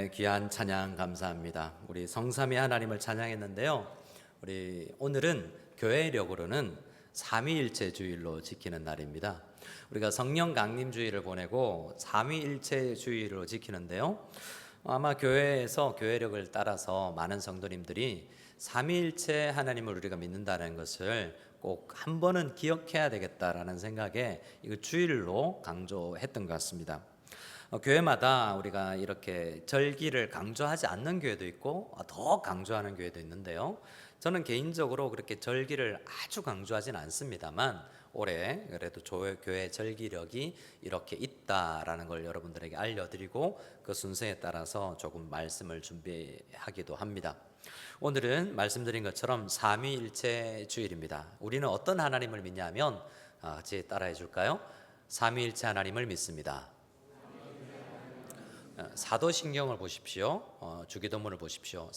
귀한 찬양 감사합니다. 우리 성삼위 하나님을 찬양했는데요. 우리 오늘은 교회력으로는 삼위일체 주일로 지키는 날입니다. 우리가 성령 강림 주일을 보내고 삼위일체 주일로 지키는데요. 아마 교회에서 교회력을 따라서 많은 성도님들이 삼위일체 하나님을 우리가 믿는다는 것을 꼭 한 번은 기억해야 되겠다라는 생각에 이거 주일로 강조했던 것 같습니다. 교회마다 우리가 이렇게 절기를 강조하지 않는 교회도 있고 더 강조하는 교회도 있는데요. 저는 개인적으로 그렇게 절기를 아주 강조하진 않습니다만 올해 그래도 교회 절기력이 이렇게 있다라는 걸 여러분들에게 알려드리고 그 순서에 따라서 조금 말씀을 준비하기도 합니다. 오늘은 말씀드린 것처럼 삼위일체 주일입니다. 우리는 어떤 하나님을 믿냐면 같이 따라해 줄까요? 삼위일체 하나님을 믿습니다. 사도신경을 보십시오. 주기도문을 보십시오.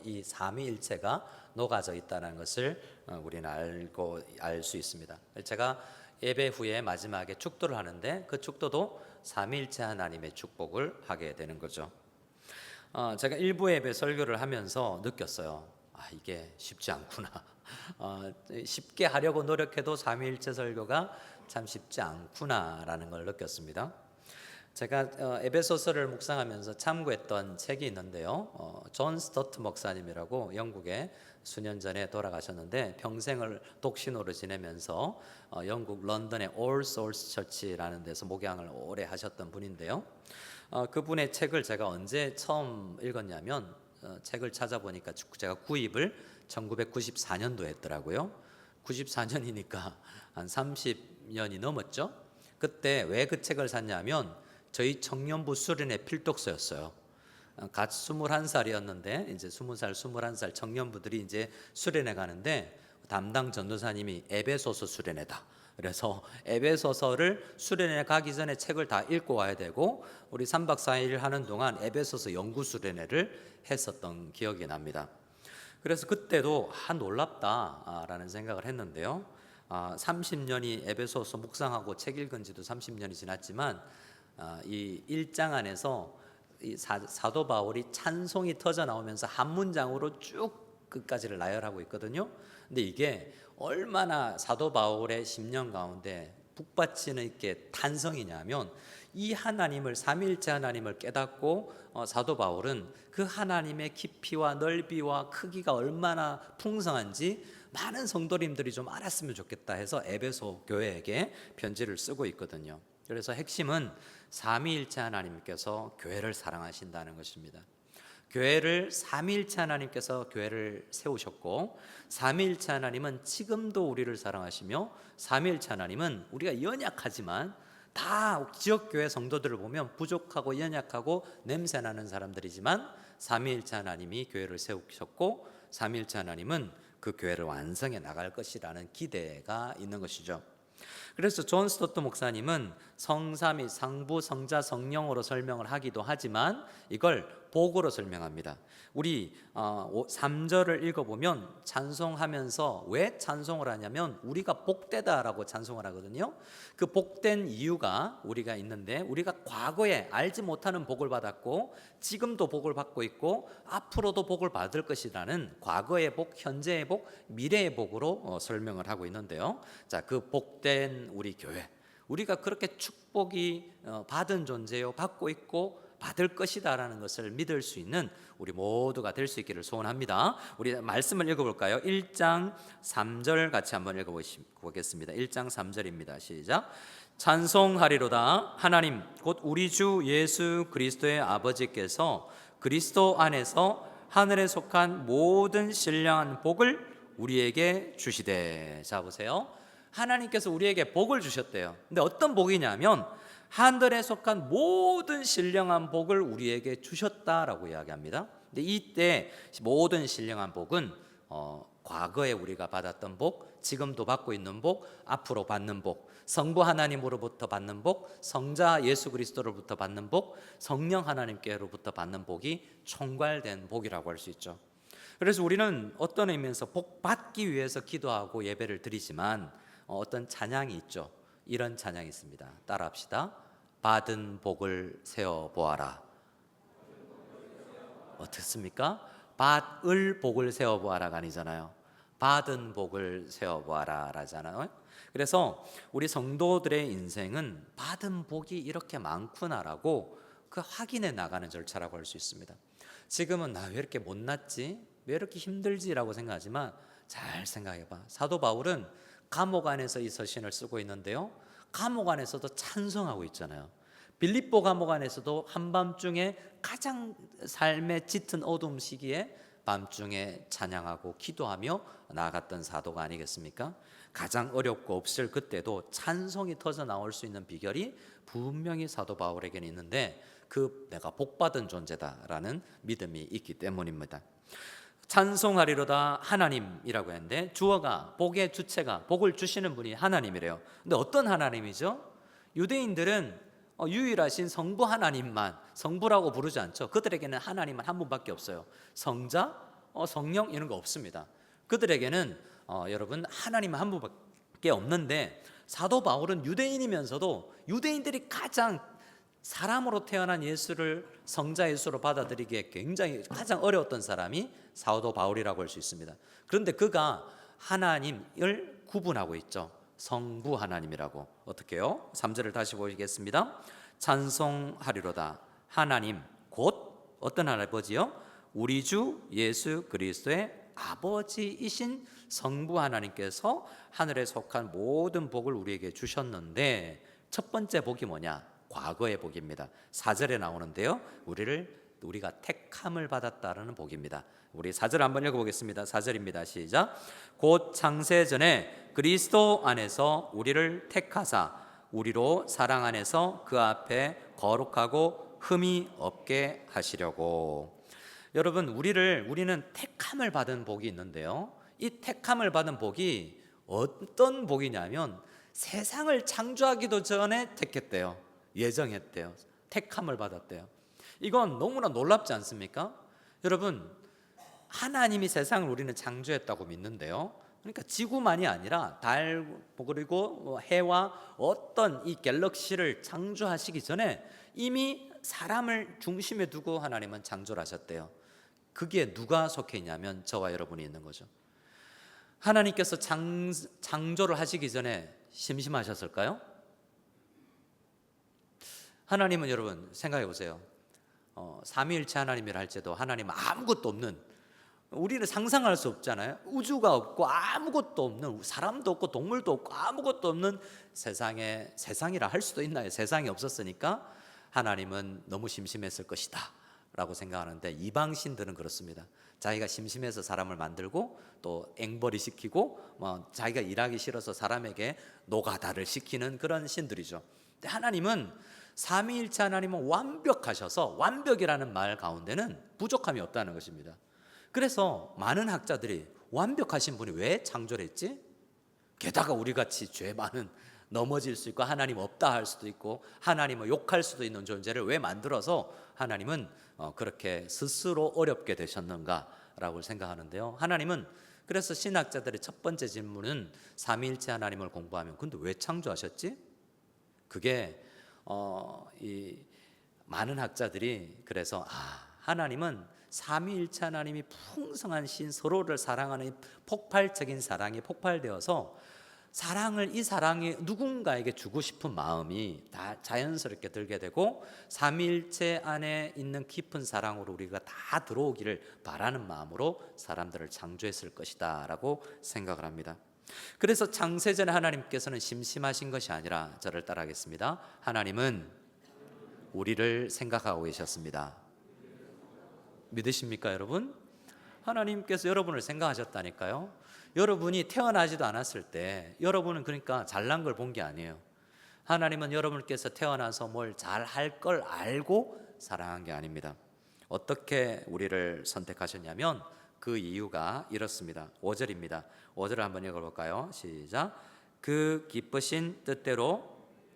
이 삼위일체가 녹아져 있다는 것을 우리는 알 수 있습니다. 제가 예배 후에 마지막에 축도를 하는데 그 축도도 삼위일체 하나님의 축복을 하게 되는 거죠. 제가 일부 예배 설교를 하면서 느꼈어요. 이게 쉽지 않구나. 쉽게 하려고 노력해도 삼위일체 설교가 참 쉽지 않구나라는 걸 느꼈습니다. 제가 에베소서를 묵상하면서 참고했던 책이 있는데요. 존 스토트 목사님이라고 영국에 수년 전에 돌아가셨는데 평생을 독신으로 지내면서 영국 런던의 All Souls Church라는 데서 목양을 오래 하셨던 분인데요. 그분의 책을 제가 언제 처음 읽었냐면 책을 찾아보니까 제가 구입을 1994년도에 했더라고요. 94년이니까 한 30년이 넘었죠. 그때 왜 그 책을 샀냐면 저희 청년부 수련회 필독서였어요. 갓 21살이었는데 이제 20살, 21살 청년부들이 이제 수련회 가는데 담당 전도사님이 에베소서 수련회다. 그래서 에베소서를 수련회 가기 전에 책을 다 읽고 와야 되고 우리 3박 4일 하는 동안 에베소서 연구 수련회를 했었던 기억이 납니다. 그래서 그때도 놀랍다라는 생각을 했는데요. 30년이 에베소서 묵상하고 책 읽은 지도 30년이 지났지만 이 1장 안에서 이 사도 바울이 찬송이 터져 나오면서 한 문장으로 쭉 끝까지를 나열하고 있거든요. 근데 이게 얼마나 사도 바울의 심령 가운데 북받치는 있게 탄성이냐면 이 하나님을 삼위일체 하나님을 깨닫고 사도 바울은 그 하나님의 깊이와 넓이와 크기가 얼마나 풍성한지 많은 성도님들이 좀 알았으면 좋겠다 해서 에베소 교회에게 편지를 쓰고 있거든요. 그래서 핵심은 삼위일체 하나님께서 교회를 사랑하신다는 것입니다. 교회를 삼위일체 하나님께서 교회를 세우셨고 삼위일체 하나님은 지금도 우리를 사랑하시며 삼위일체 하나님은 우리가 연약하지만 다 지역교회 성도들을 보면 부족하고 연약하고 냄새나는 사람들이지만 삼위일체 하나님이 교회를 세우셨고 삼위일체 하나님은 그 교회를 완성해 나갈 것이라는 기대가 있는 것이죠. 그래서 존 스토트 목사님은 성삼위, 상부, 성자, 성령으로 설명을 하기도 하지만 이걸 복으로 설명합니다. 우리 3절을 읽어보면 찬송하면서 왜 찬송을 하냐면 우리가 복되다라고 찬송을 하거든요. 그 복된 이유가 우리가 있는데 우리가 과거에 알지 못하는 복을 받았고 지금도 복을 받고 있고 앞으로도 복을 받을 것이라는 과거의 복, 현재의 복, 미래의 복으로 설명을 하고 있는데요. 자, 그 복된 우리 교회, 우리가 그렇게 축복이 받은 존재요, 받고 있고 받을 것이다라는 것을 믿을 수 있는 우리 모두가 될 수 있기를 소원합니다. 우리 말씀을 읽어볼까요? 1장 3절 같이 한번 읽어보겠습니다. 1장 3절입니다. 시작. 찬송하리로다 하나님 곧 우리 주 예수 그리스도의 아버지께서 그리스도 안에서 하늘에 속한 모든 신령한 복을 우리에게 주시되. 자 보세요. 하나님께서 우리에게 복을 주셨대요. 근데 어떤 복이냐면 하늘에 속한 모든 신령한 복을 우리에게 주셨다라고 이야기합니다. 근데 이때 모든 신령한 복은 과거에 우리가 받았던 복, 지금도 받고 있는 복, 앞으로 받는 복, 성부 하나님으로부터 받는 복, 성자 예수 그리스도로부터 받는 복, 성령 하나님께로부터 받는 복이 총괄된 복이라고 할 수 있죠. 그래서 우리는 어떤 의미에서 복 받기 위해서 기도하고 예배를 드리지만 어떤 찬양이 있죠. 이런 찬양이 있습니다. 따라합시다. 받은 복을 세어 보아라. 어떻습니까? 받을 복을 세워보아라가 아니잖아요. 받은 복을 세워보아라 라잖아요. 그래서 우리 성도들의 인생은 받은 복이 이렇게 많구나라고 그 확인해 나가는 절차라고 할 수 있습니다. 지금은 나 왜 이렇게 못났지? 왜 이렇게 힘들지라고 생각하지만 잘 생각해봐. 사도 바울은 감옥 안에서 이 서신을 쓰고 있는데요, 감옥 안에서도 찬송하고 있잖아요. 빌립보 감옥 안에서도 한밤중에 가장 삶의 짙은 어두움 시기에 밤중에 찬양하고 기도하며 나아갔던 사도가 아니겠습니까? 가장 어렵고 없을 그때도 찬송이 터져 나올 수 있는 비결이 분명히 사도 바울에게는 있는데, 그 내가 복받은 존재다라는 믿음이 있기 때문입니다. 찬송하리로다 하나님이라고 했는데, 주어가, 복의 주체가, 복을 주시는 분이 하나님이래요. 근데 어떤 하나님이죠? 유대인들은 유일하신 성부 하나님만 성부라고 부르지 않죠. 그들에게는 하나님은 한 분밖에 없어요. 성자, 성령 이런 거 없습니다. 그들에게는 여러분 하나님 한 분밖에 없는데, 사도 바울은 유대인이면서도 유대인들이 가장 사람으로 태어난 예수를 성자 예수로 받아들이기에 굉장히 가장 어려웠던 사람이 사도 바울이라고 할 수 있습니다. 그런데 그가 하나님을 구분하고 있죠. 성부 하나님이라고. 어떻게요? 3절을 다시 보시겠습니다. 찬송하리로다 하나님 곧 어떤 할아버지요? 우리 주 예수 그리스도의 아버지이신 성부 하나님께서 하늘에 속한 모든 복을 우리에게 주셨는데, 첫 번째 복이 뭐냐? 과거의 복입니다. 4절에 나오는데요, 우리가 택함을 받았다라는 복입니다. 우리 4절 한번 읽어보겠습니다. 4절입니다. 시작. 곧 창세전에 그리스도 안에서 우리를 택하사 우리로 사랑 안에서 그 앞에 거룩하고 흠이 없게 하시려고. 여러분, 우리는 택함을 받은 복이 있는데요, 이 택함을 받은 복이 어떤 복이냐면 세상을 창조하기도 전에 택했대요. 예정했대요. 택함을 받았대요. 이건 너무나 놀랍지 않습니까? 여러분, 하나님이 세상을 우리는 창조했다고 믿는데요, 그러니까 지구만이 아니라 달 그리고 해와 어떤 이 갤럭시를 창조하시기 전에 이미 사람을 중심에 두고 하나님은 창조를 하셨대요. 그게 누가 속해 있냐면 저와 여러분이 있는 거죠. 하나님께서 창조를 하시기 전에 심심하셨을까요? 하나님은 여러분 생각해 보세요. 삼위일체 하나님이라 할지도 하나님은 아무것도 없는, 우리는 상상할 수 없잖아요. 우주가 없고 아무것도 없는, 사람도 없고 동물도 없고 아무것도 없는 세상이라 할 수도 있나요? 세상이 없었으니까 하나님은 너무 심심했을 것이다 라고 생각하는데, 이방신들은 그렇습니다. 자기가 심심해서 사람을 만들고 또 앵벌이 시키고 자기가 일하기 싫어서 사람에게 노가다를 시키는 그런 신들이죠. 근데 하나님은, 삼위일체 하나님은 완벽하셔서 완벽이라는 말 가운데는 부족함이 없다는 것입니다. 그래서 많은 학자들이 완벽하신 분이 왜 창조를 했지? 게다가 우리같이 죄 많은, 넘어질 수 있고 하나님 없다 할 수도 있고 하나님을 욕할 수도 있는 존재를 왜 만들어서 하나님은 그렇게 스스로 어렵게 되셨는가라고 생각하는데요, 하나님은, 그래서 신학자들의 첫 번째 질문은 삼위일체 하나님을 공부하면 근데 왜 창조하셨지? 그게 이 많은 학자들이 그래서 하나님은 삼위일체 하나님이 풍성한 신, 서로를 사랑하는 폭발적인 사랑이 폭발되어서 이 사랑이 누군가에게 주고 싶은 마음이 다 자연스럽게 들게 되고, 삼위일체 안에 있는 깊은 사랑으로 우리가 다 들어오기를 바라는 마음으로 사람들을 창조했을 것이다 라고 생각을 합니다. 그래서 창세전에 하나님께서는 심심하신 것이 아니라, 저를 따라하겠습니다. 하나님은 우리를 생각하고 계셨습니다. 믿으십니까 여러분? 하나님께서 여러분을 생각하셨다니까요. 여러분이 태어나지도 않았을 때 여러분은 그러니까 잘난 걸 본 게 아니에요. 하나님은 여러분께서 태어나서 뭘 잘할 걸 알고 사랑한 게 아닙니다. 어떻게 우리를 선택하셨냐면 그 이유가 이렇습니다. 5절입니다. 5절을 한번 읽어볼까요? 시작. 그 기쁘신 뜻대로,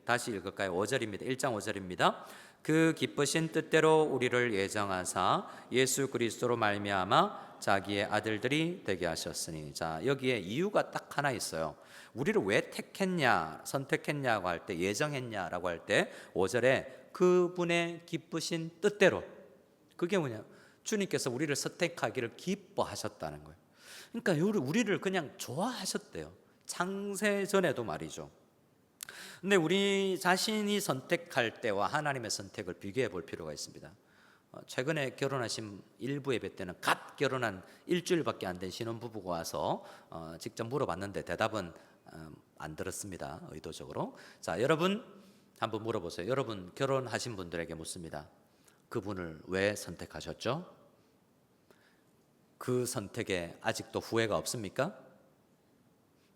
다시 읽을까요? 5절입니다. 1장 5절입니다. 그 기쁘신 뜻대로 우리를 예정하사 예수 그리스도로 말미암아 자기의 아들들이 되게 하셨으니. 자, 여기에 이유가 딱 하나 있어요. 우리를 왜 택했냐, 선택했냐고 할 때, 예정했냐라고 할 때 5절에 그분의 기쁘신 뜻대로, 그게 뭐냐? 주님께서 우리를 선택하기를 기뻐하셨다는 거예요. 그러니까 우리를 그냥 좋아하셨대요. 창세 전에도 말이죠. 근데 우리 자신이 선택할 때와 하나님의 선택을 비교해 볼 필요가 있습니다. 최근에 결혼하신 일부 예배 때는 갓 결혼한 일주일밖에 안 된 신혼부부가 와서 직접 물어봤는데 대답은 안 들었습니다. 의도적으로. 자, 여러분 한번 물어보세요. 여러분 결혼하신 분들에게 묻습니다. 그분을 왜 선택하셨죠? 그 선택에 아직도 후회가 없습니까?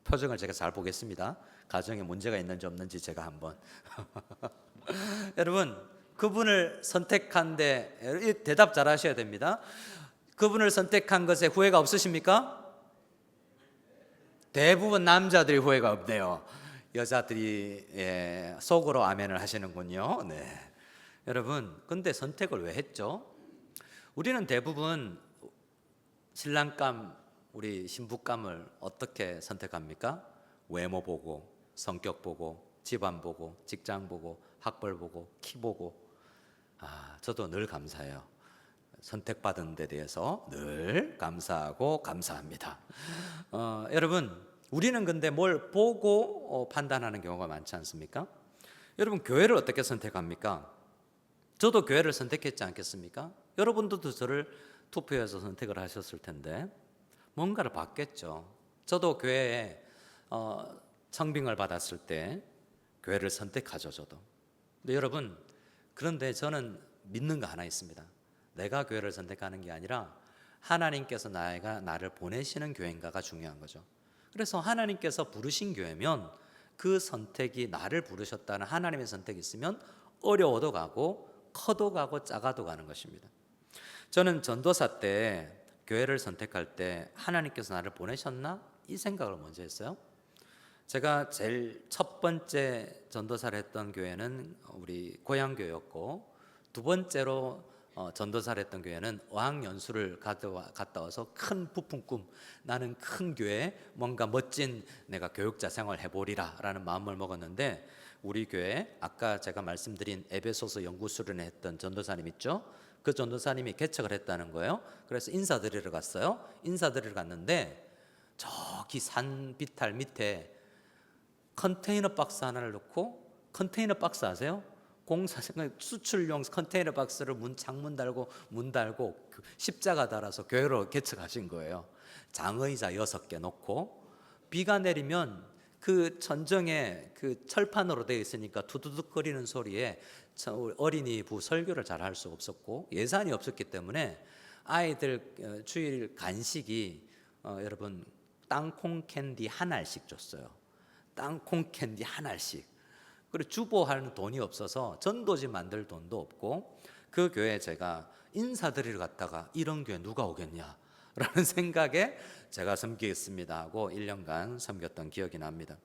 표정을 제가 잘 보겠습니다. 가정에 문제가 있는지 없는지 제가 한번 여러분 그분을 선택한데 대답 잘 하셔야 됩니다. 그분을 선택한 것에 후회가 없으십니까? 대부분 남자들이 후회가 없네요. 여자들이 속으로 아멘을 하시는군요. 네. 여러분 근데 선택을 왜 했죠? 우리는 대부분 신랑감 우리 신부감을 어떻게 선택합니까? 외모 보고 성격 보고 집안 보고 직장 보고 학벌 보고 키 보고. 저도 늘 감사해요. 선택받은 데 대해서 늘 감사하고 감사합니다. 여러분 우리는 근데 뭘 보고 판단하는 경우가 많지 않습니까? 여러분 교회를 어떻게 선택합니까? 저도 교회를 선택했지 않겠습니까? 여러분들도 저를 투표해서 선택을 하셨을 텐데 뭔가를 봤겠죠. 저도 교회에 청빙을 받았을 때 교회를 선택하죠. 저도. 근데 여러분 그런데 저는 믿는 거 하나 있습니다. 내가 교회를 선택하는 게 아니라 하나님께서 나를 보내시는 교회인가가 중요한 거죠. 그래서 하나님께서 부르신 교회면 그 선택이 나를 부르셨다는 하나님의 선택이 있으면 어려워도 가고 커도 가고 작아도 가는 것입니다. 저는 전도사 때 교회를 선택할 때 하나님께서 나를 보내셨나? 이 생각을 먼저 했어요. 제가 제일 첫 번째 전도사를 했던 교회는 우리 고향교회였고 두 번째로 전도사를 했던 교회는 어학연수를 갔다 와서 큰 부푼 꿈, 나는 큰 교회에 뭔가 멋진 내가 교육자 생활 해보리라 라는 마음을 먹었는데 우리 교회 아까 제가 말씀드린 에베소서 연구수련회 했던 전도사님 있죠? 그 전도사님이 개척을 했다는 거예요. 그래서 인사드리러 갔어요. 인사드리러 갔는데 저기 산 비탈 밑에 컨테이너 박스 하나를 놓고, 컨테이너 박스 아세요? 수출용 컨테이너 박스를 창문 달고 문 달고 십자가 달아서 교회로 개척하신 거예요. 장의자 6개 놓고 비가 내리면 그 천정에 그 철판으로 되어 있으니까 두두둑거리는 소리에 어린이부 설교를 잘 할 수 없었고 예산이 없었기 때문에 아이들 주일 간식이 여러분 땅콩 캔디 한 알씩 줬어요. 땅콩 캔디 한 알씩. 그리고 주보하는 돈이 없어서 전도지 만들 돈도 없고 그 교회에 제가 인사드리러 갔다가 이런 교회 누가 오겠냐 라는 생각에 제가 섬기겠습니다 하고 1년간 섬겼던 기억이 납니다.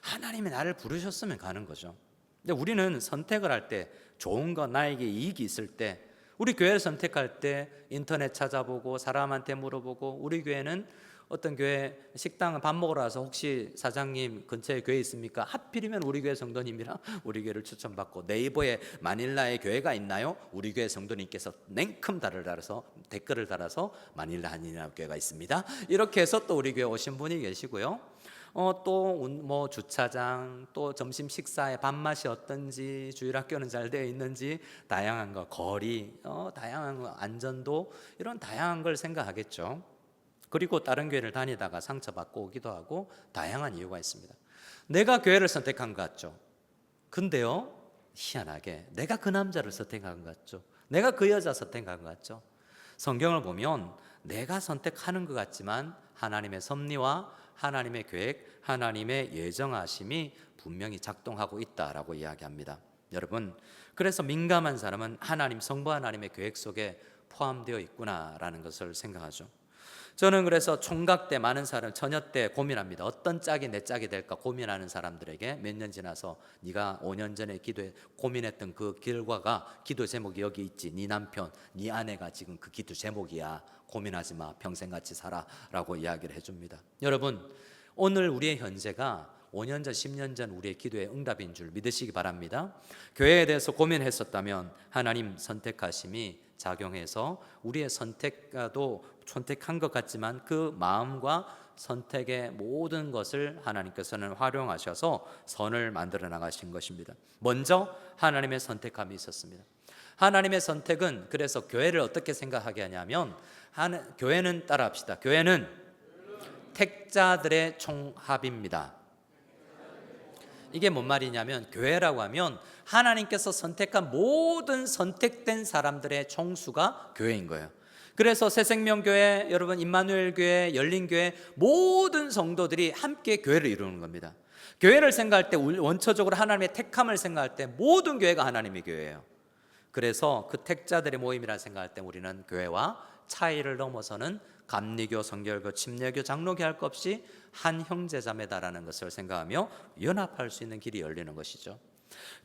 하나님이 나를 부르셨으면 가는 거죠. 근데 우리는 선택을 할 때 좋은 거 나에게 이익이 있을 때 우리 교회를 선택할 때 인터넷 찾아보고 사람한테 물어보고 우리 교회는 어떤 교회 식당 밥 먹으러 와서 혹시 사장님 근처에 교회 있습니까? 하필이면 우리 교회 성도님이라 우리 교회를 추천받고 네이버에 마닐라에 교회가 있나요? 우리 교회 성도님께서 냉큼 댓글을 달아서 마닐라 한인이라는 교회가 있습니다. 이렇게 해서 또 우리 교회 오신 분이 계시고요. 또 뭐 주차장, 또 점심 식사의 밥맛이 어떤지, 주일학교는 잘 되어 있는지, 다양한 거, 거리, 다양한 거, 안전도 이런 다양한 걸 생각하겠죠. 그리고 다른 교회를 다니다가 상처받고 오기도 하고 다양한 이유가 있습니다. 내가 교회를 선택한 것 같죠. 근데요, 희한하게 내가 그 남자를 선택한 것 같죠. 내가 그 여자 선택한 것 같죠. 성경을 보면 내가 선택하는 것 같지만 하나님의 섭리와 하나님의 계획, 하나님의 예정하심이 분명히 작동하고 있다라고 이야기합니다. 여러분, 그래서 민감한 사람은 성부 하나님의 계획 속에 포함되어 있구나라는 것을 생각하죠. 저는 그래서 총각 때 많은 사람, 처녀 때 고민합니다. 어떤 짝이 내 짝이 될까 고민하는 사람들에게 몇 년 지나서 네가 5년 전에 고민했던 그 결과가 기도 제목이 여기 있지. 네 남편, 네 아내가 지금 그 기도 제목이야. 고민하지 마. 평생 같이 살아 라고 이야기를 해줍니다. 여러분, 오늘 우리의 현재가 5년 전, 10년 전 우리의 기도의 응답인 줄 믿으시기 바랍니다. 교회에 대해서 고민했었다면 하나님 선택하심이 작용해서 우리의 선택한 것 같지만 그 마음과 선택의 모든 것을 하나님께서는 활용하셔서 선을 만들어 나가신 것입니다. 먼저 하나님의 선택함이 있었습니다. 하나님의 선택은 그래서 교회를 어떻게 생각하게 하냐면 교회는 따라합시다. 교회는 택자들의 총합입니다. 이게 뭔 말이냐면 교회라고 하면 하나님께서 선택한 모든 선택된 사람들의 총수가 교회인 거예요. 그래서 새생명교회, 여러분 임마누엘교회, 열린교회 모든 성도들이 함께 교회를 이루는 겁니다. 교회를 생각할 때 원초적으로 하나님의 택함을 생각할 때 모든 교회가 하나님의 교회예요. 그래서 그 택자들의 모임이라 생각할 때 우리는 교회와 차이를 넘어서는 감리교, 성결교, 침례교, 장로교 할 것 없이 한 형제자매다라는 것을 생각하며 연합할 수 있는 길이 열리는 것이죠.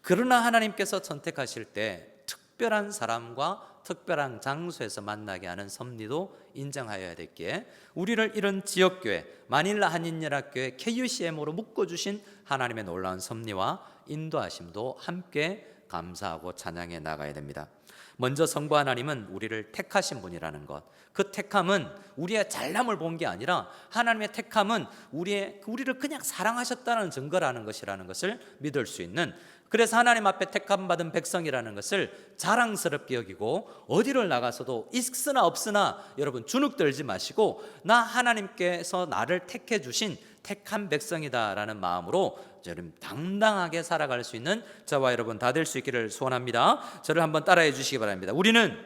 그러나 하나님께서 선택하실 때 특별한 사람과 특별한 장소에서 만나게 하는 섭리도 인정하여야 됐기에 우리를 이런 지역교회, 마닐라 한인연합교회 KUCM으로 묶어주신 하나님의 놀라운 섭리와 인도하심도 함께 감사하고 찬양해 나가야 됩니다. 먼저 성부 하나님은 우리를 택하신 분이라는 것, 그 택함은 우리의 잘남을 본 게 아니라 하나님의 택함은 우리를 그냥 사랑하셨다는 증거라는 것이라는 것을 믿을 수 있는, 그래서 하나님 앞에 택함 받은 백성이라는 것을 자랑스럽게 여기고 어디를 나가서도 있으나 없으나 여러분 주눅 들지 마시고 나 하나님께서 나를 택해 주신 택한 백성이다라는 마음으로 여러분 당당하게 살아갈 수 있는 저와 여러분 다 될 수 있기를 소원합니다. 저를 한번 따라해 주시기 바랍니다. 우리는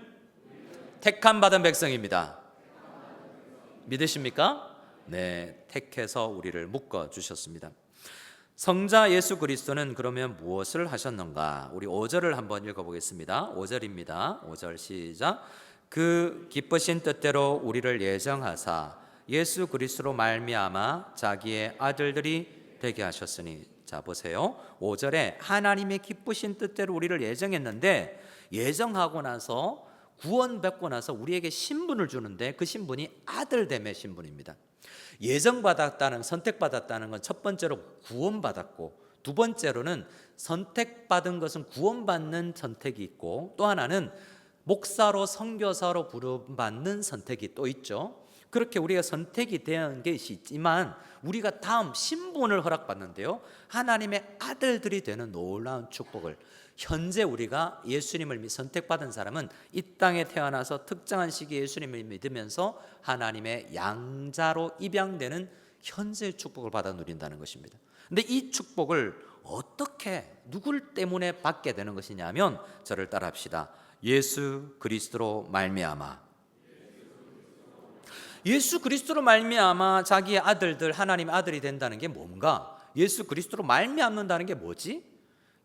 택함 받은 백성입니다. 믿으십니까? 네, 택해서 우리를 묶어 주셨습니다. 성자 예수 그리스도는 그러면 무엇을 하셨는가? 우리 5절을 한번 읽어보겠습니다. 5절입니다. 5절 시작. 그 기쁘신 뜻대로 우리를 예정하사 예수 그리스도로 말미암아 자기의 아들들이 되게 하셨으니. 자 보세요. 5절에 하나님의 기쁘신 뜻대로 우리를 예정했는데, 예정하고 나서 구원받고 나서 우리에게 신분을 주는데 그 신분이 아들됨의 신분입니다. 예정받았다는, 선택받았다는 건 첫 번째로 구원받았고, 두 번째로는 선택받은 것은 구원받는 선택이 있고, 또 하나는 목사로 선교사로 부름받는 선택이 또 있죠. 그렇게 우리가 선택이 된 것이 있지만 우리가 다음 신분을 허락받는데요, 하나님의 아들들이 되는 놀라운 축복을, 현재 우리가 예수님을 선택받은 사람은 이 땅에 태어나서 특정한 시기에 예수님을 믿으면서 하나님의 양자로 입양되는 현재의 축복을 받아 누린다는 것입니다. 근데 이 축복을 어떻게, 누굴 때문에 받게 되는 것이냐면, 저를 따라합시다. 예수 그리스도로 말미암아. 예수 그리스도로 말미암아 자기의 아들들, 하나님의 아들이 된다는 게 뭔가? 예수 그리스도로 말미암는다는 게 뭐지?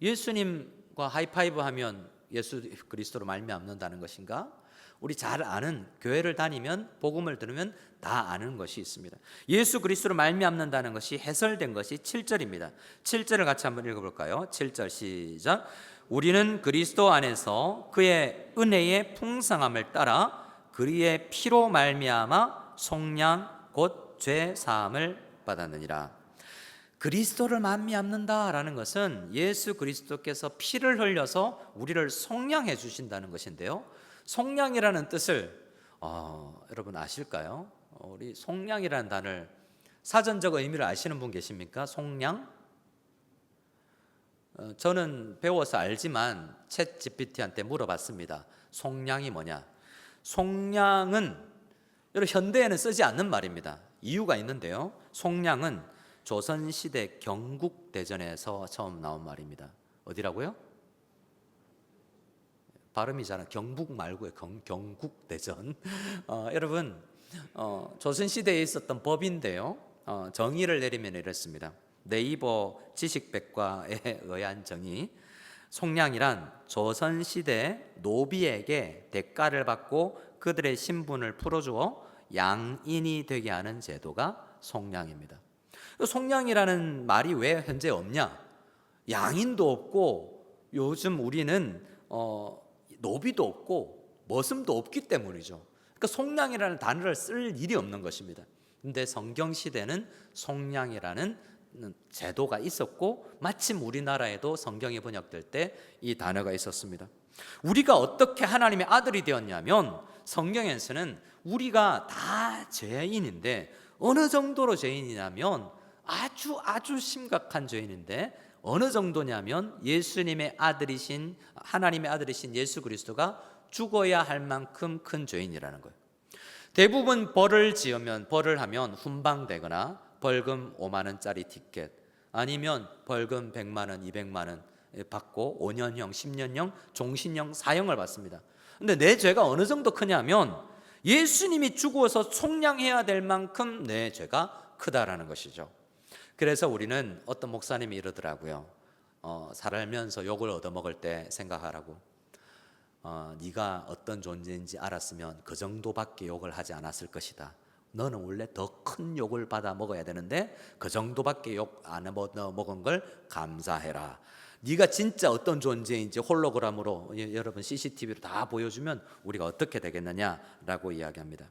예수님과 하이파이브 하면 예수 그리스도로 말미암는다는 것인가? 우리 잘 아는, 교회를 다니면 복음을 들으면 다 아는 것이 있습니다. 예수 그리스도로 말미암는다는 것이 해설된 것이 7절입니다. 7절을 같이 한번 읽어볼까요? 7절 시작. 우리는 그리스도 안에서 그의 은혜의 풍성함을 따라 그리의 피로 말미암아 속량 곧 죄 사함을 받았느니라. 그리스도를 말미암는다라는 것은 예수 그리스도께서 피를 흘려서 우리를 속량해 주신다는 것인데요, 속량이라는 뜻을 여러분 아실까요? 우리 속량이라는 단어를 사전적 의미를 아시는 분 계십니까? 속량? 저는 배워서 알지만 챗 GPT한테 물어봤습니다. 속량이 뭐냐? 속량은 여러분 현대에는 쓰지 않는 말입니다. 이유가 있는데요, 속량은 조선시대 경국대전에서 처음 나온 말입니다. 어디라고요? 발음이 잘 경북 말고요, 경국대전. 여러분 조선시대에 있었던 법인데요, 정의를 내리면 이랬습니다. 네이버 지식백과에 의한 정의, 속량이란 조선시대 노비에게 대가를 받고 그들의 신분을 풀어주어 양인이 되게 하는 제도가 속량입니다. 속량이라는 말이 왜 현재 없냐? 양인도 없고 요즘 우리는 노비도 없고 머슴도 없기 때문이죠. 그러니까 속량이라는 단어를 쓸 일이 없는 것입니다. 근데 성경 시대는 속량이라는 제도가 있었고 마침 우리나라에도 성경이 번역될 때 이 단어가 있었습니다. 우리가 어떻게 하나님의 아들이 되었냐면 성경에서는 우리가 다 죄인인데 어느 정도로 죄인이냐면 아주 심각한 죄인인데 어느 정도냐면 예수님의 아들이신 하나님의 아들이신 예수 그리스도가 죽어야 할 만큼 큰 죄인이라는 거예요. 대부분 벌을 하면 훈방되거나 벌금 5만 원짜리 티켓 아니면 벌금 100만 원, 200만 원 받고 5년형, 10년형, 종신형, 사형을 받습니다. 근데 내 죄가 어느 정도 크냐면 예수님이 죽어서 속량해야 될 만큼 내 죄가 크다라는 것이죠. 그래서 우리는 어떤 목사님이 이러더라고요. 살면서 욕을 얻어먹을 때 생각하라고. 네가 어떤 존재인지 알았으면 그 정도밖에 욕을 하지 않았을 것이다. 너는 원래 더 큰 욕을 받아 먹어야 되는데 그 정도밖에 욕 안 먹은 걸 감사해라. 네가 진짜 어떤 존재인지 홀로그램으로 여러분 CCTV로 다 보여주면 우리가 어떻게 되겠느냐라고 이야기합니다.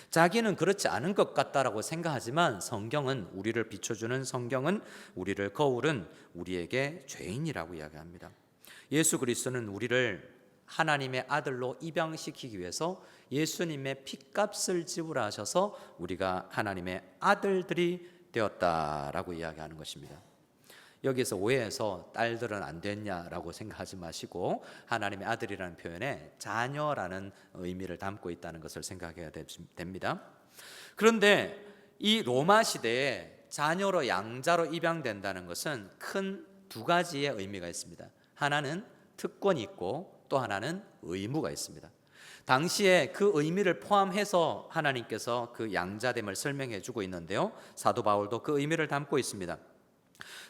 자기는 그렇지 않은 것 같다라고 생각하지만 성경은 우리를 비춰주는 성경은 우리를 거울은 우리에게 죄인이라고 이야기합니다. 예수 그리스도는 우리를 하나님의 아들로 입양시키기 위해서 예수님의 핏값을 지불하셔서 우리가 하나님의 아들들이 되었다라고 이야기하는 것입니다. 여기서 오해해서 딸들은 안 됐냐라고 생각하지 마시고 하나님의 아들이라는 표현에 자녀라는 의미를 담고 있다는 것을 생각해야 됩니다. 그런데 이 로마 시대에 자녀로 양자로 입양된다는 것은 큰 두 가지의 의미가 있습니다. 하나는 특권이 있고 또 하나는 의무가 있습니다. 당시에 그 의미를 포함해서 하나님께서 그 양자됨을 설명해 주고 있는데요, 사도 바울도 그 의미를 담고 있습니다.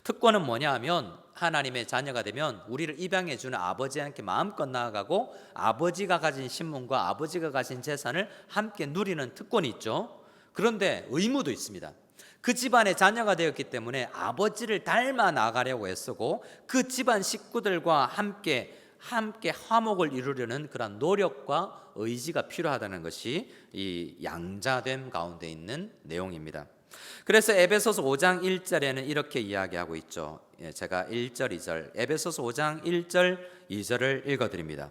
특권은 뭐냐 하면 하나님의 자녀가 되면 우리를 입양해 주는 아버지한테 마음껏 나아가고 아버지가 가진 신분과 아버지가 가진 재산을 함께 누리는 특권이 있죠. 그런데 의무도 있습니다. 그 집안의 자녀가 되었기 때문에 아버지를 닮아 나가려고 애쓰고 그 집안 식구들과 함께 화목을 이루려는 그런 노력과 의지가 필요하다는 것이 이 양자됨 가운데 있는 내용입니다. 그래서 에베소서 5장 1절에는 이렇게 이야기하고 있죠. 제가 1절 2절 에베소서 5장 1절 2절을 읽어드립니다.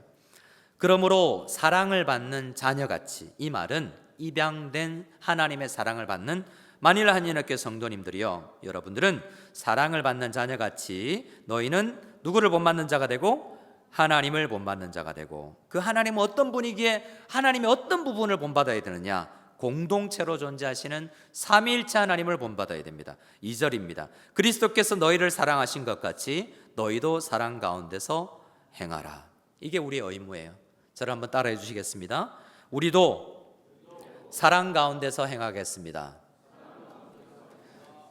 그러므로 사랑을 받는 자녀같이, 이 말은 입양된 하나님의 사랑을 받는 만일 한인학교 성도님들이요, 여러분들은 사랑을 받는 자녀같이 너희는 누구를 본받는 자가 되고 하나님을 본받는 자가 되고, 그 하나님은 어떤 분이기에 하나님의 어떤 부분을 본받아야 되느냐? 공동체로 존재하시는 삼위일체 하나님을 본받아야 됩니다. 2절입니다. 그리스도께서 너희를 사랑하신 것 같이 너희도 사랑 가운데서 행하라. 이게 우리의 의무예요. 저를 한번 따라해 주시겠습니다. 우리도 사랑 가운데서 행하겠습니다.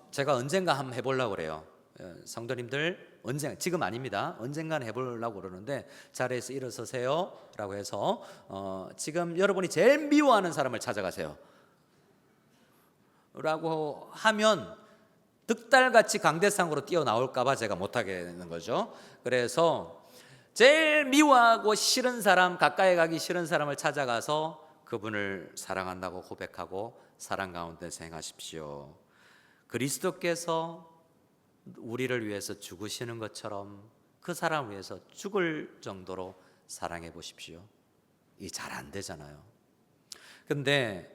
제가 언젠가 한번 해보려고 그래요. 성도님들 언젠가, 지금 아닙니다. 언젠가는 해보려고 그러는데 자리에서 일어서세요 라고 해서 지금 여러분이 제일 미워하는 사람을 찾아가세요 라고 하면 득달같이 강대상으로 뛰어나올까 봐 제가 못하게 되는 거죠. 그래서 제일 미워하고 싫은 사람, 가까이 가기 싫은 사람을 찾아가서 그분을 사랑한다고 고백하고 사랑 가운데서 행하십시오. 그리스도께서 우리를 위해서 죽으시는 것처럼 그 사람을 위해서 죽을 정도로 사랑해 보십시오. 이 잘 안 되잖아요. 근데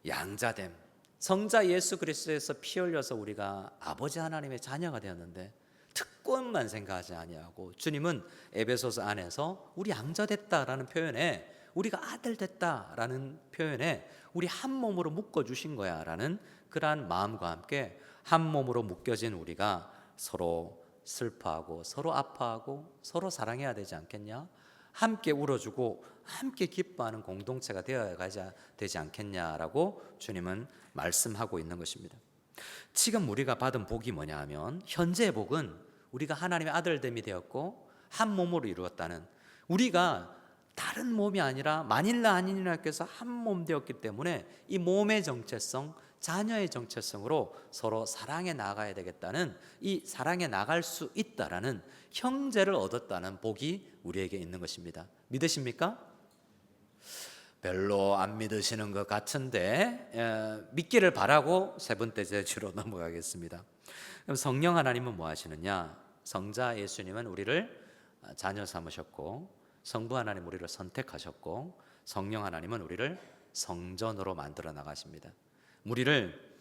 양자됨, 성자 예수 그리스도에서 피 흘려서 우리가 아버지 하나님의 자녀가 되었는데 특권만 생각하지 아니하고 주님은 에베소서 안에서 우리 양자됐다라는 표현에, 우리가 아들 됐다라는 표현에 우리 한 몸으로 묶어주신 거야 라는 그러한 마음과 함께 한 몸으로 묶여진 우리가 서로 슬퍼하고 서로 아파하고 서로 사랑해야 되지 않겠냐? 함께 울어주고 함께 기뻐하는 공동체가 되어가야 되지 않겠냐라고 주님은 말씀하고 있는 것입니다. 지금 우리가 받은 복이 뭐냐 하면, 현재의 복은 우리가 하나님의 아들됨이 되었고 한 몸으로 이루었다는, 우리가 다른 몸이 아니라 마닐라 한인학교에서 한 몸 되었기 때문에 이 몸의 정체성, 자녀의 정체성으로 서로 사랑해 나가야 되겠다는, 이 사랑해 나갈 수 있다라는 형제를 얻었다는 복이 우리에게 있는 것입니다. 믿으십니까? 별로 안 믿으시는 것 같은데 믿기를 바라고 세 번째 제주로 넘어가겠습니다. 그럼 성령 하나님은 뭐 하시느냐? 성자 예수님은 우리를 자녀 삼으셨고, 성부 하나님 우리를 선택하셨고, 성령 하나님은 우리를 성전으로 만들어 나가십니다. 우리를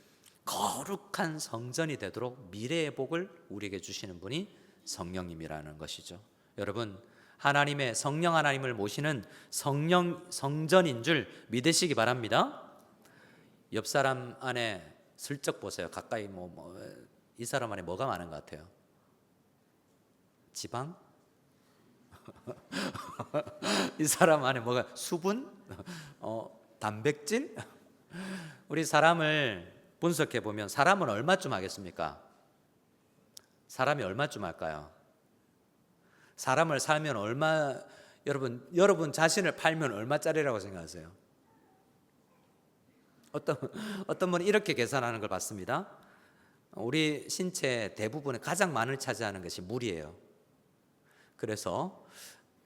거룩한 성전이 되도록 미래의 복을 우리에게 주시는 분이 성령님이라는 것이죠. 여러분, 하나님의 성령 하나님을 모시는 성전인 줄 믿으시기 바랍니다. 옆 사람 안에 슬쩍 보세요. 가까이 이 사람 안에 뭐가 많은 것 같아요? 지방? 이 사람 안에 뭐가 수분? 단백질? 우리 사람을 분석해 보면 사람은 얼마쯤 하겠습니까? 사람이 얼마쯤 할까요? 사람을 살면 여러분 자신을 팔면 얼마짜리라고 생각하세요? 어떤 분이 이렇게 계산하는 걸 봤습니다. 우리 신체 대부분의 가장 많이 차지하는 것이 물이에요. 그래서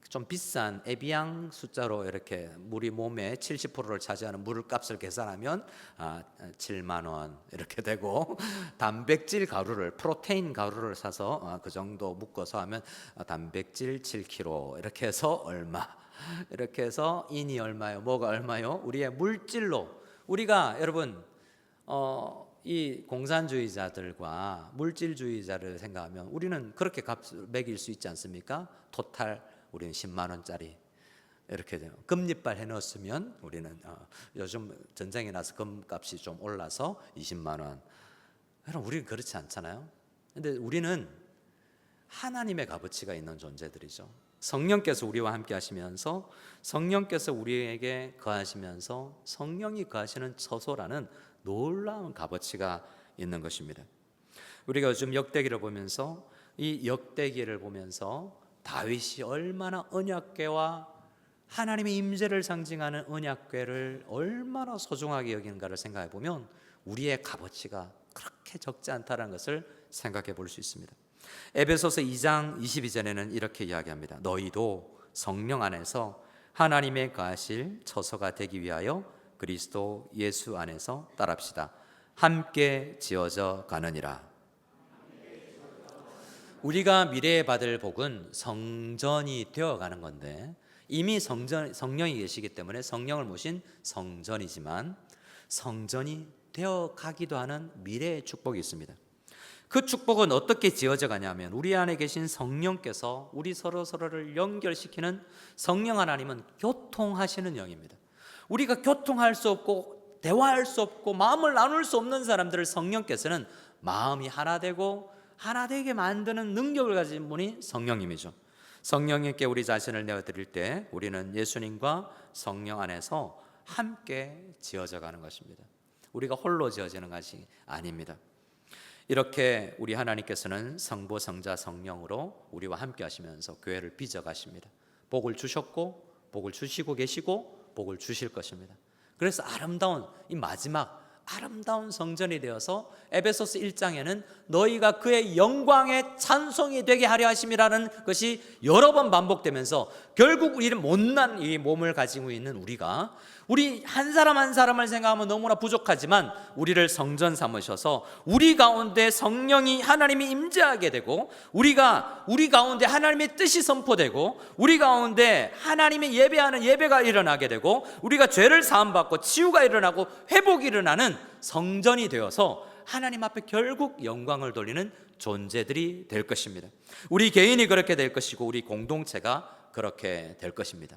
좀 비싼 에비앙 숫자로 이렇게 물이 몸의 70%를 차지하는 물값을 계산하면 7만 원 이렇게 되고, 단백질 가루를 프로테인 가루를 사서 그 정도 묶어서 하면 단백질 7kg 이렇게 해서 얼마, 이렇게 해서 인이 얼마요, 뭐가 얼마요? 우리의 물질로 우리가 여러분 이 공산주의자들과 물질주의자를 생각하면 우리는 그렇게 값을 매길 수 있지 않습니까? 토탈 우리는 10만 원짜리 이렇게 돼요. 금리빨 해놓으면 우리는 요즘 전쟁이 나서 금값이 좀 올라서 20만 원. 여러분, 우리는 그렇지 않잖아요. 근데 우리는 하나님의 값어치가 있는 존재들이죠. 성령께서 우리와 함께 하시면서, 성령께서 우리에게 거하시면서 성령이 거하시는 처소라는 놀라운 값어치가 있는 것입니다. 우리가 요즘 역대기를 보면서, 이 역대기를 보면서 다윗이 얼마나 언약궤와 하나님의 임재를 상징하는 언약궤를 얼마나 소중하게 여기는가를 생각해 보면 우리의 값어치가 그렇게 적지 않다는 것을 생각해 볼 수 있습니다. 에베소서 2장 22절에는 이렇게 이야기합니다. 너희도 성령 안에서 하나님의 거하실 처소가 되기 위하여 그리스도 예수 안에서 따릅시다. 함께 지어져 가느니라. 우리가 미래에 받을 복은 성전이 되어가는 건데, 이미 성령이 계시기 때문에 성령을 모신 성전이지만 성전이 되어가기도 하는 미래의 축복이 있습니다. 그 축복은 어떻게 지어져 가냐면, 우리 안에 계신 성령께서 우리 서로를 연결시키는 성령 하나님은 교통하시는 영입니다. 우리가 교통할 수 없고 대화할 수 없고 마음을 나눌 수 없는 사람들을 성령께서는 마음이 하나 되고 하나 되게 만드는 능력을 가진 분이 성령님이죠. 성령님께 우리 자신을 내어드릴 때 우리는 예수님과 성령 안에서 함께 지어져 가는 것입니다. 우리가 홀로 지어지는 것이 아닙니다. 이렇게 우리 하나님께서는 성부, 성자, 성령으로 우리와 함께 하시면서 교회를 빚어 가십니다. 복을 주셨고 복을 주시고 계시고 복을 주실 것입니다. 그래서 아름다운 이 마지막 아름다운 성전이 되어서 에베소서 1장에는 너희가 그의 영광의 찬송이 되게 하려 하심이라는 것이 여러 번 반복되면서, 결국 우리는 못난 이 몸을 가지고 있는 우리 한 사람 한 사람을 생각하면 너무나 부족하지만 우리를 성전 삼으셔서 우리 가운데 성령이 하나님이 임재하게 되고, 우리가 우리 가운데 하나님의 뜻이 선포되고, 우리 가운데 하나님의 예배하는 예배가 일어나게 되고, 우리가 죄를 사함받고 치유가 일어나고 회복이 일어나는 성전이 되어서 하나님 앞에 결국 영광을 돌리는 존재들이 될 것입니다. 우리 개인이 그렇게 될 것이고 우리 공동체가 그렇게 될 것입니다.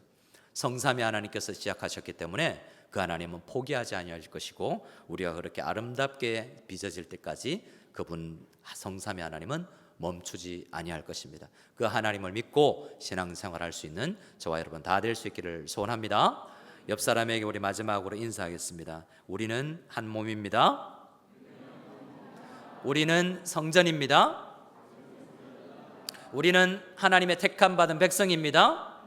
성삼위 하나님께서 시작하셨기 때문에 그 하나님은 포기하지 아니할 것이고, 우리가 그렇게 아름답게 빚어질 때까지 그분 성삼위 하나님은 멈추지 아니할 것입니다. 그 하나님을 믿고 신앙생활할 수 있는 저와 여러분 다 될 수 있기를 소원합니다. 옆 사람에게 우리 마지막으로 인사하겠습니다. 우리는 한 몸입니다. 우리는 성전입니다. 우리는 하나님의 택함 받은 백성입니다.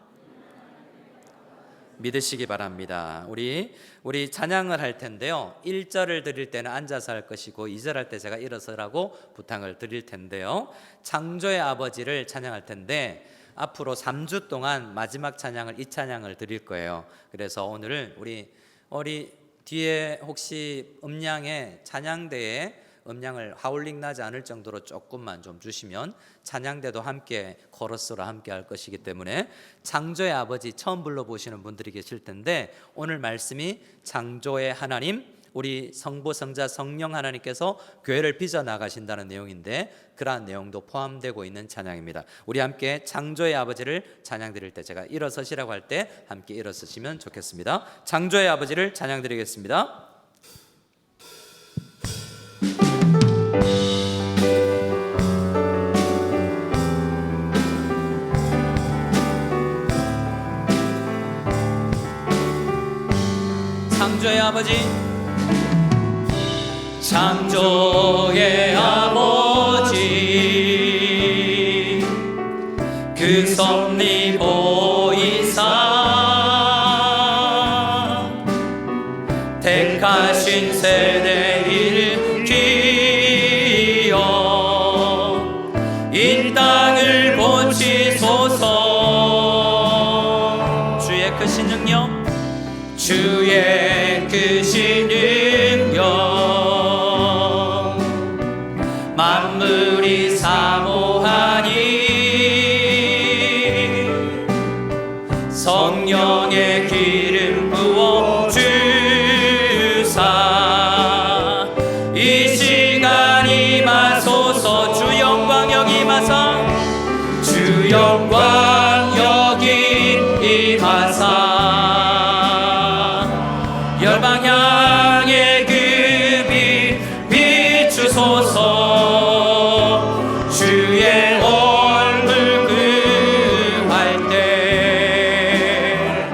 믿으시기 바랍니다. 우리 찬양을 할 텐데요, 1절을 드릴 때는 앉아서 할 것이고 2절 할 때 제가 일어서라고 부탁을 드릴 텐데요, 창조의 아버지를 찬양할 텐데 앞으로 3주 동안 마지막 찬양을 이 찬양을 드릴 거예요. 그래서 오늘은 우리 뒤에 혹시 음량에 찬양대에 음량을 하울링 나지 않을 정도로 조금만 좀 주시면 찬양대도 함께 코러스로 함께 할 것이기 때문에 창조의 아버지 처음 불러보시는 분들이 계실 텐데 오늘 말씀이 창조의 하나님, 우리 성부, 성자, 성령 하나님께서 교회를 빚어나가신다는 내용인데 그러한 내용도 포함되고 있는 찬양입니다. 우리 함께 창조의 아버지를 찬양 드릴 때 제가 일어서시라고 할 때 함께 일어서시면 좋겠습니다. 창조의 아버지를 찬양 드리겠습니다. 창조의 아버지, 창조의 아버지, 그 섭리 보이사 택하신 세대 일으키어 이 땅을 고치소서. 주의 크신 능력, 주의 크신 능력, 만물이 사모하니 성령의 기름 부어 주사 이 시간 임하소서. 주 영광 여기 임하사, 주 영광 여기 임하사 열방 향해 그 빛 비추소서. 주의 얼굴 구할 때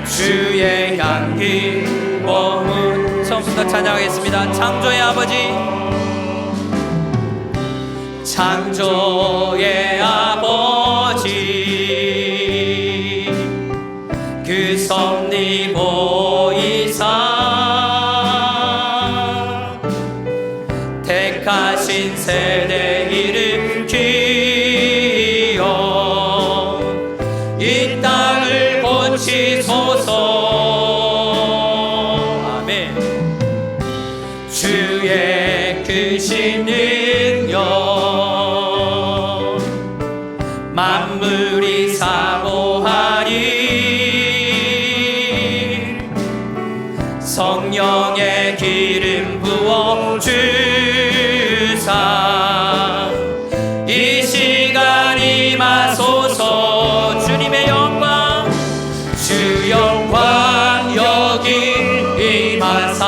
주의 향기 머문. 처음부터 찬양하겠습니다. 창조의 아버지, 창조의 아버지, 그 섭리 보이사 택하신 세대 일으키어 이 땅을 고치소서. 아멘. 주의 크신 능력, 만물이 사모하니 성령의 기름 부어 주사 이 시간 임하소서. 주님의 영광, 주 영광 여기 임하사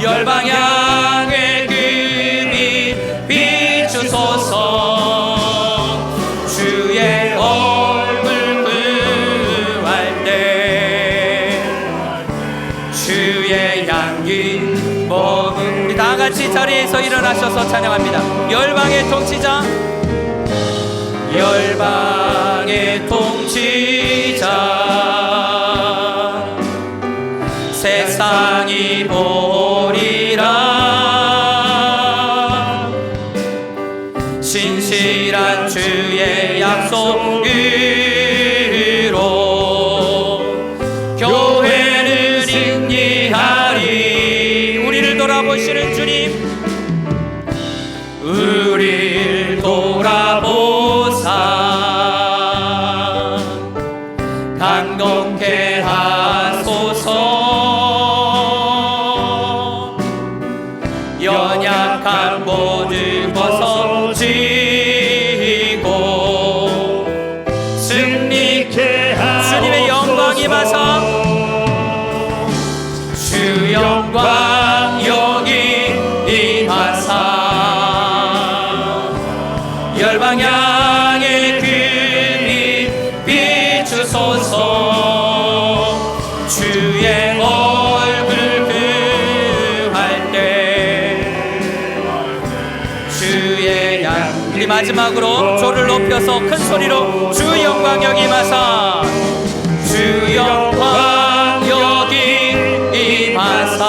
열방 향해 그 빛 비추소서. 주의 얼굴 구할 때 주의 향기 머문. 우리 다 같이 자리에서 일어나셔서 찬양합니다. 열방의 통치자, 열방의 통치자, 세상이 보리라 신실한 주의 약속으로 교회는 승리하리. 우리를 돌아보시는 주님, 우리를 돌아보사 강건케 하소서. 연약한 모두 벗어지고 승리케 하소서. 주님의 영광 임하사, 주 영광 여기 임하사 열방 향해 그 빛 비추소서. 주의 얼굴 구할 때 주의 양. 우리 마지막으로 조를 높여서 큰 소리로 주 영광 여기 임하사, 주 영광 여기 임하사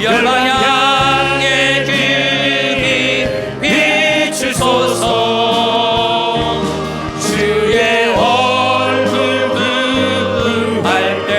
열방 향해 그 빛 비추소서. 주의 얼굴 구할 때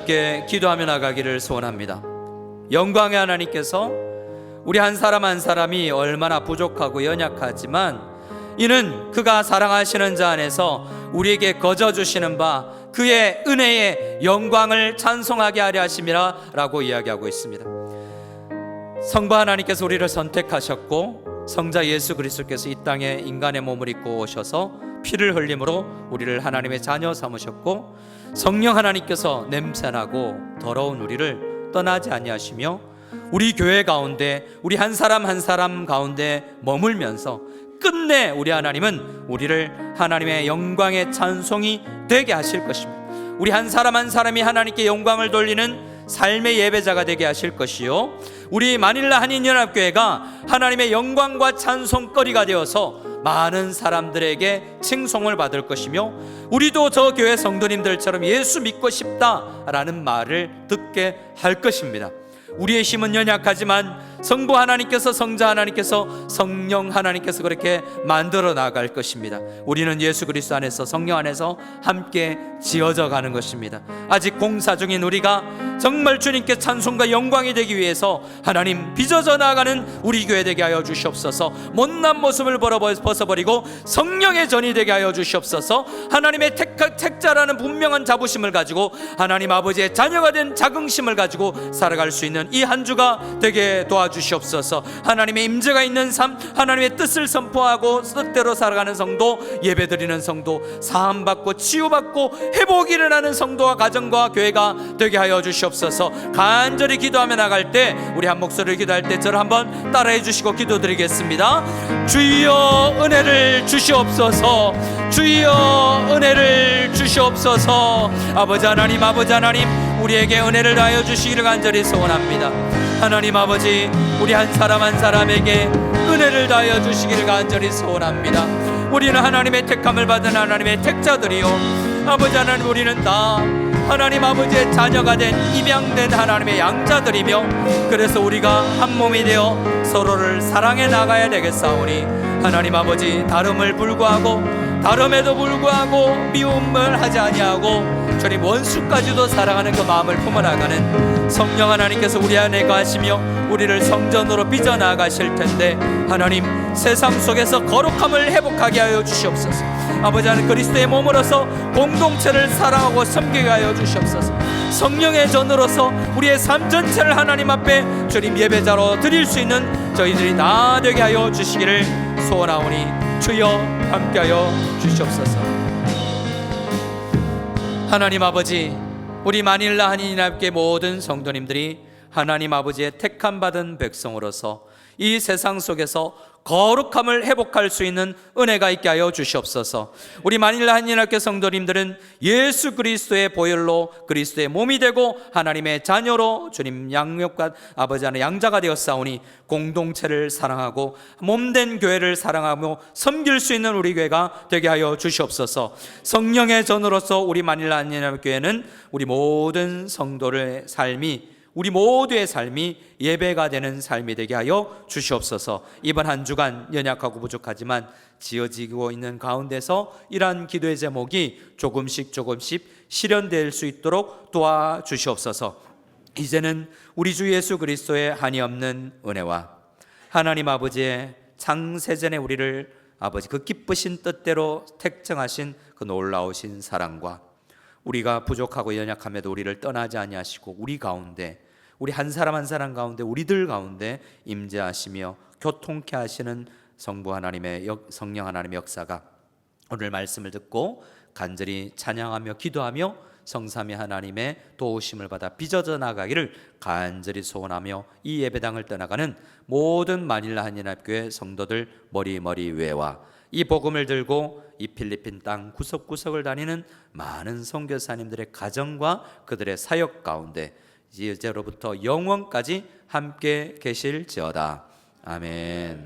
함께 기도하며 나가기를 소원합니다. 영광의 하나님께서 우리 한 사람 한 사람이 얼마나 부족하고 연약하지만 이는 그가 사랑하시는 자 안에서 우리에게 거저 주시는 바 그의 은혜의 영광을 찬송하게 하려 하심이라 라고 이야기하고 있습니다. 성부 하나님께서 우리를 선택하셨고 성자 예수 그리스도께서 이 땅에 인간의 몸을 입고 오셔서 피를 흘림으로 우리를 하나님의 자녀 삼으셨고 성령 하나님께서 냄새나고 더러운 우리를 떠나지 아니하시며 우리 교회 가운데 우리 한 사람 한 사람 가운데 머물면서 끝내 우리 하나님은 우리를 하나님의 영광의 찬송이 되게 하실 것입니다. 우리 한 사람 한 사람이 하나님께 영광을 돌리는 삶의 예배자가 되게 하실 것이요, 우리 마닐라 한인연합교회가 하나님의 영광과 찬송거리가 되어서 많은 사람들에게 칭송을 받을 것이며 우리도 저 교회 성도님들처럼 예수 믿고 싶다라는 말을 듣게 할 것입니다. 우리의 힘은 연약하지만 성부 하나님께서 성자 하나님께서 성령 하나님께서 그렇게 만들어 나갈 것입니다. 우리는 예수 그리스도 안에서 성령 안에서 함께 지어져 가는 것입니다. 아직 공사 중인 우리가 정말 주님께 찬송과 영광이 되기 위해서 하나님 빚어져 나가는 우리 교회 되게 하여 주시옵소서. 못난 모습을 벗어버리고 성령의 전이 되게 하여 주시옵소서. 하나님의 택자라는 분명한 자부심을 가지고 하나님 아버지의 자녀가 된 자긍심을 가지고 살아갈 수 있는 이 한 주가 되게 도와주시옵소서. 하나님의 임재가 있는 삶, 하나님의 뜻을 선포하고 뜻대로 살아가는 성도, 예배드리는 성도, 사함받고 치유받고 회복이 일어나는 성도와 가정과 교회가 되게 하여 주시옵소서. 간절히 기도하며 나갈 때 우리 한 목소리를 기도할 때 저를 한번 따라해 주시고 기도드리겠습니다. 주여 은혜를 주시옵소서. 주여 은혜를 주시옵소서. 아버지 하나님, 아버지 하나님, 우리에게 은혜를 다하여 주시기를 간절히 소원합니다. 하나님 아버지, 우리 한 사람 한 사람에게 은혜를 다하여 주시기를 간절히 소원합니다. 우리는 하나님의 택함을 받은 하나님의 택자들이요, 아버지 하나님, 우리는 다 하나님 아버지의 자녀가 된 입양된 하나님의 양자들이며 그래서 우리가 한 몸이 되어 서로를 사랑해 나가야 되겠사오니 하나님 아버지, 다름을 불구하고 다름에도 불구하고 미움을 하지 아니하고 주님 원수까지도 사랑하는 그 마음을 품어나가는 성령 하나님께서 우리 안에 가시며 우리를 성전으로 빚어나가실 텐데 하나님, 세상 속에서 거룩함을 회복하게 하여 주시옵소서. 아버지 하나님, 그리스도의 몸으로서 공동체를 사랑하고 섬기게 하여 주시옵소서. 성령의 전으로서 우리의 삶 전체를 하나님 앞에 주님 예배자로 드릴 수 있는 저희들이 다 되게 하여 주시기를 소원하오니 주여 함께하여 주시옵소서. 하나님 아버지, 우리 마닐라 한인연합교회 모든 성도님들이 하나님 아버지의 택함 받은 백성으로서 이 세상 속에서 거룩함을 회복할 수 있는 은혜가 있게 하여 주시옵소서. 우리 마닐라 한인연합교회 성도님들은 예수 그리스도의 보혈로 그리스도의 몸이 되고 하나님의 자녀로 주님 양육과 아버지 하나님 양자가 되었사오니 공동체를 사랑하고 몸된 교회를 사랑하며 섬길 수 있는 우리 교회가 되게 하여 주시옵소서. 성령의 전으로서 우리 마닐라 한인연합교회는 우리 모든 성도의 삶이, 우리 모두의 삶이 예배가 되는 삶이 되게 하여 주시옵소서. 이번 한 주간 연약하고 부족하지만 지어지고 있는 가운데서 이러한 기도의 제목이 조금씩 실현될 수 있도록 도와주시옵소서. 이제는 우리 주 예수 그리스도의 한이 없는 은혜와 하나님 아버지의 창세전에 우리를 아버지 그 기쁘신 뜻대로 택정하신 그 놀라우신 사랑과 우리가 부족하고 연약함에도 우리를 떠나지 아니하시고 우리 가운데, 우리 한 사람 한 사람 가운데, 우리들 가운데 임재하시며 교통케 하시는 성부 하나님의 성령 하나님의 역사가 오늘 말씀을 듣고 간절히 찬양하며 기도하며 성삼위 하나님의 도우심을 받아 빚어져 나가기를 간절히 소원하며 이 예배당을 떠나가는 모든 마닐라 한인연합교회 성도들 머리 위에와 이 복음을 들고 이 필리핀 땅 구석구석을 다니는 많은 선교사님들의 가정과 그들의 사역 가운데 이제로부터 영원까지 함께 계실지어다. 아멘.